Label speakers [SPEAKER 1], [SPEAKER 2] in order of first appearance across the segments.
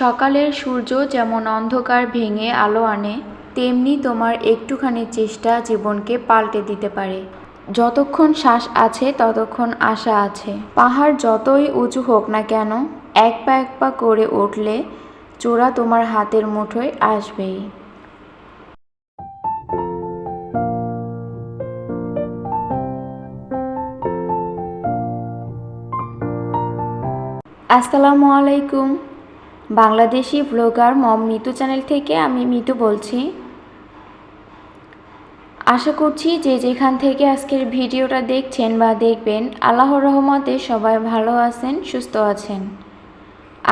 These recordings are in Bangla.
[SPEAKER 1] সকালের সূর্য যেমন অন্ধকার ভেঙে আলো আনে, তেমনি তোমার একটুখানি চেষ্টা জীবনকে পাল্টে দিতে পারে। যতক্ষণ শ্বাস আছে ততক্ষণ আশা আছে। পাহাড় যতই উঁচু হোক না কেন, এক পা করে উঠলে চূড়া তোমার হাতের মুঠোয় আসবেই। আসসালামু আলাইকুম। বাংলাদেশি ব্লগার মম মিতু চ্যানেল থেকে আমি মিতু বলছি। আশা করছি যে যেখান থেকে আজকের ভিডিওটা দেখছেন বা দেখবেন, আল্লাহর রহমতে সবাই ভালো আছেন, সুস্থ আছেন।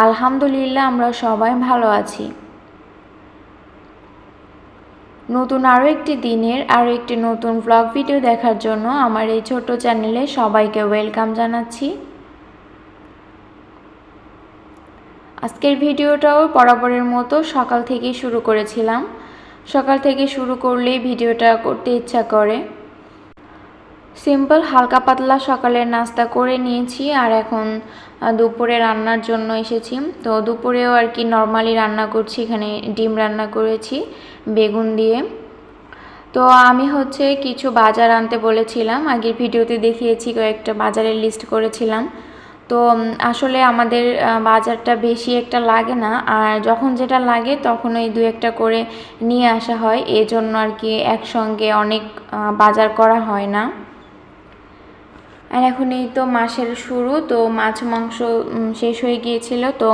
[SPEAKER 1] আলহামদুলিল্লাহ আমরা সবাই ভালো আছি। নতুন আরও একটি দিনের আরও একটি নতুন ব্লগ ভিডিও দেখার জন্য আমার এই ছোট্ট চ্যানেলে সবাইকে ওয়েলকাম জানাচ্ছি। আজকের ভিডিওটাও বরাবরের মতো সকাল থেকেই শুরু করেছিলাম। সকাল থেকে শুরু করলেই ভিডিওটা করতে ইচ্ছা করে। সিম্পল হালকা পাতলা সকালের নাস্তা করে নিয়েছি, আর এখন দুপুরে রান্নার জন্য এসেছি। তো দুপুরেও আর কি নর্মালি রান্না করছি, এখানে ডিম রান্না করেছি বেগুন দিয়ে। তো আমি হচ্ছে কিছু বাজার আনতে বলেছিলাম, আগের ভিডিওতে দেখিয়েছি কয়েকটা বাজারের লিস্ট করেছিলাম। তো আসলে আমাদের বাজারটা বেশি একটা লাগে না, আর যখন যেটা লাগে তখন ওই দু একটা করে নিয়ে আসা হয়, এজন্য আর কি একসঙ্গে অনেক বাজার করা হয় না। আর এখন এই তো মাসের শুরু, তো মাছ মাংস শেষ হয়ে গিয়েছিল, তো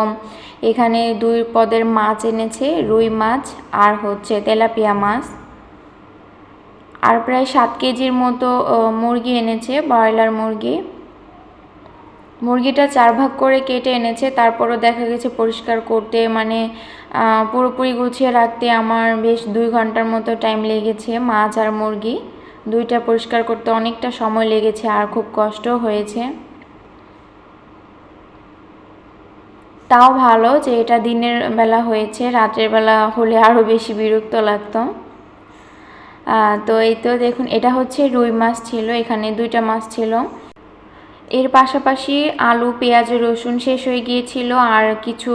[SPEAKER 1] এখানে 2 পদের মাছ এনেছে, রুই মাছ আর হচ্ছে তেলাপিয়া মাছ। আর প্রায় 7 কেজির মতো মুরগি এনেছে, ব্রয়লার মুরগি। মুরগিটা 4 ভাগ করে কেটে এনেছে, তারপরও দেখা গেছে পরিষ্কার করতে মানে পুরোপুরি গুছিয়ে রাখতে আমার বেশ 2 ঘন্টার মতো টাইম লেগেছে। মাছ আর মুরগি দুইটা পরিষ্কার করতে অনেকটা সময় লেগেছে, আর খুব কষ্টও হয়েছে। তাও ভালো যে এটা দিনের বেলা হয়েছে, রাতের বেলা হলে আরও বেশি বিরক্ত লাগতো। তো এই তো দেখুন, এটা হচ্ছে রুই মাছ ছিল, এখানে 2টা মাছ ছিল। এর পাশাপাশি আলু পেঁয়াজ রসুন শেষ হয়ে গিয়েছিল, আর কিছু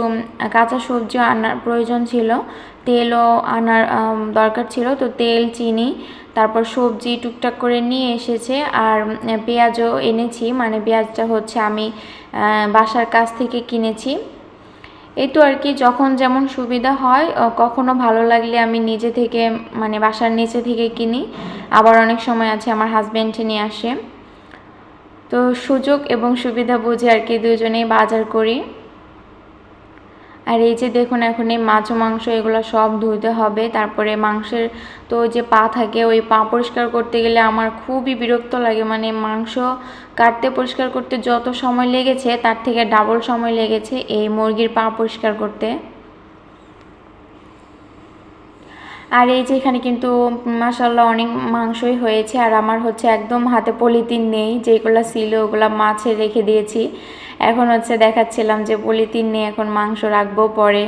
[SPEAKER 1] কাঁচা সবজি আনার প্রয়োজন ছিল, তেলও আনার দরকার ছিল। তো তেল চিনি তারপর সবজি টুকটাক করে নিয়ে এসেছে, আর পেঁয়াজও এনেছি, মানে পেঁয়াজটা হচ্ছে আমি বাসার কাছ থেকে কিনেছি। এই তো আর কি, যখন যেমন সুবিধা হয়, কখনো ভালো লাগলে আমি নিজে থেকে মানে বাসার নিচে থেকে কিনি, আবার অনেক সময় আছে আমার হাজব্যান্ড নিয়ে আসে। তো সুযোগ এবং সুবিধা বুঝে আর কি দুজনেই বাজার করি। আর এই যে দেখুন, এখন এই মাছ মাংস এগুলো সব ধুইতে হবে, তারপরে মাংসের তো যে পা থাকে, ওই পা পরিষ্কার করতে গেলে আমার খুবই বিরক্ত লাগে। মানে মাংস কাটতে পরিষ্কার করতে যত সময় লেগেছে তার থেকে ডাবল সময় লেগেছে এই মুরগির পা পরিষ্কার করতে। আর এই যে এখানে কিন্তু মাশাআল্লাহ অনেক মাংসই হয়েছে, আর আমার হচ্ছে একদম হাতে পলিথিন নেই, যেগুলো ছিল ওগুলো মাছে রেখে দিয়েছি। এখন হচ্ছে দেখাচ্ছিলাম যে পলিথিন নেই, এখন মাংস রাখবো পরে।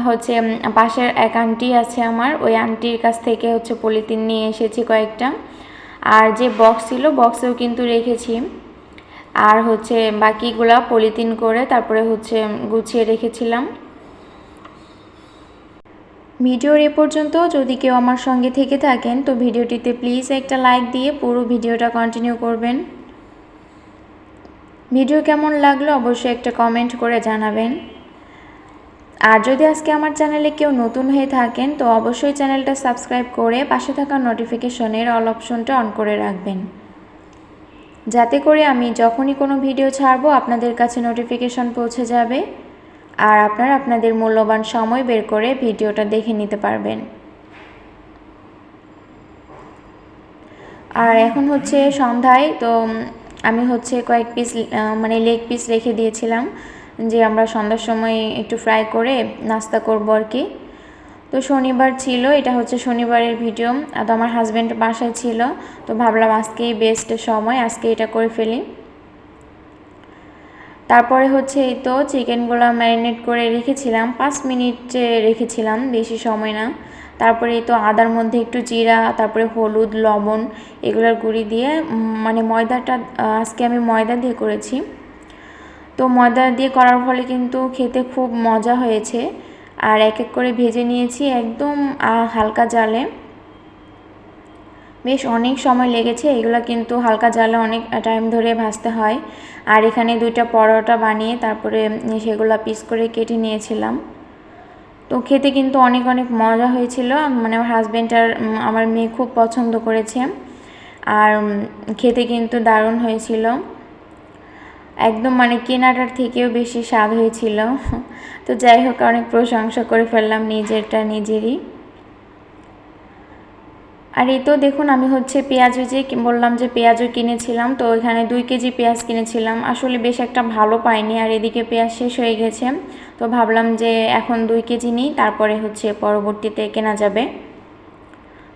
[SPEAKER 1] হচ্ছে পাশের এক আন্টি আছে আমার, ওই আন্টির কাছ থেকে হচ্ছে পলিথিন নিয়ে এসেছি কয়েকটা, আর যে বক্স ছিল বক্সেও কিন্তু রেখেছি। আর হচ্ছে বাকিগুলা পলিথিন করে তারপরে হচ্ছে গুছিয়ে রেখেছিলাম। ভিডিওর এ পর্যন্ত যদি কেউ আমার সঙ্গে থেকে থাকেন, তো ভিডিওটিতে প্লিজ একটা লাইক দিয়ে পুরো ভিডিওটা কন্টিনিউ করবেন। ভিডিও কেমন লাগলো অবশ্যই একটা কমেন্ট করে জানাবেন। আর যদি আজকে আমার চ্যানেলে কেউ নতুন হয়ে থাকেন, তো অবশ্যই চ্যানেলটা সাবস্ক্রাইব করে পাশে থাকা নোটিফিকেশনের অল অপশনটা অন করে রাখবেন, যাতে করে আমি যখনই কোনো ভিডিও ছাড়বো আপনাদের কাছে নোটিফিকেশন পৌঁছে যাবে, আর আপনারা আপনাদের মূল্যবান সময় বের করে ভিডিওটা দেখে নিতে পারবেন। আর এখন হচ্ছে সন্ধ্যায়, তো আমি হচ্ছে কয়েক পিস মানে লেগ পিস রেখে দিয়েছিলাম, যে আমরা সন্ধ্যার সময় একটু ফ্রাই করে নাস্তা করব আর কি। তো শনিবার ছিল, এটা হচ্ছে শনিবারের ভিডিও। তো আমার হাজব্যান্ড বাসায় ছিল, তো ভাবলাম আজকেই বেস্ট সময়, আজকে এটা করে ফেলি। তারপরে হচ্ছে এই তো চিকেনগুলো ম্যারিনেট করে রেখেছিলাম, 5 মিনিটে রেখেছিলাম, বেশি সময় না। তারপরে এই তো আদার মধ্যে একটু জিরা, তারপরে হলুদ লবণ এগুলোর গুঁড়ি দিয়ে, মানে ময়দাটা আজকে আমি ময়দা দিয়ে করেছি। তো ময়দা দিয়ে করার ফলে কিন্তু খেতে খুব মজা হয়েছে। আর এক এক করে ভেজে নিয়েছি একদম হালকা জালে। বেশ অনেক সময় লেগেছে, এগুলো কিন্তু হালকা জালে অনেক টাইম ধরে ভাজতে হয়। আর এখানে 2টা পরোটা বানিয়ে তারপরে সেগুলো পিস করে কেটে নিয়েছিলাম। তো খেতে কিন্তু অনেক অনেক মজা হয়েছিল, মানে আমার হাজব্যান্ড আর আমার মেয়ে খুব পছন্দ করেছে। আর খেতে কিন্তু দারুণ হয়েছিল, একদম মানে কেনাটার থেকেও বেশি স্বাদ হয়েছিল। তো যাই হোক, অনেক প্রশংসা করে ফেললাম নিজেরটা নিজেরই। আর এই তো দেখুন, আমি হচ্ছে পেঁয়াজ যে বললাম যে পেঁয়াজও কিনেছিলাম, তো এখানে 2 কেজি পেঁয়াজ কিনেছিলাম। আসলে বেশ একটা ভালো পাইনি, আর এদিকে পেঁয়াজ শেষ হয়ে গেছে। তো ভাবলাম যে এখন 2 কেজি নিই, তারপরে হচ্ছে পরবর্তীতে কেনা যাবে।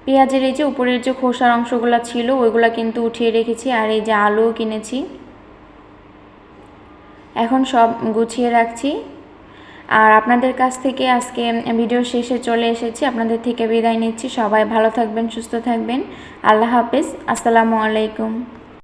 [SPEAKER 1] পেঁয়াজের এই যে উপরের যে খোসার অংশগুলো ছিল ওইগুলো কিন্তু উঠিয়ে রেখেছি। আর এই যে আলুও কিনেছি, এখন সব গুছিয়ে রাখছি। আর আপনাদের কাছ থেকে আজকে ভিডিও শেষে চলে এসেছি, আপনাদের থেকে বিদায় নিচ্ছি। সবাই ভালো থাকবেন, সুস্থ থাকবেন। আল্লাহ হাফেজ, আসসালামু আলাইকুম।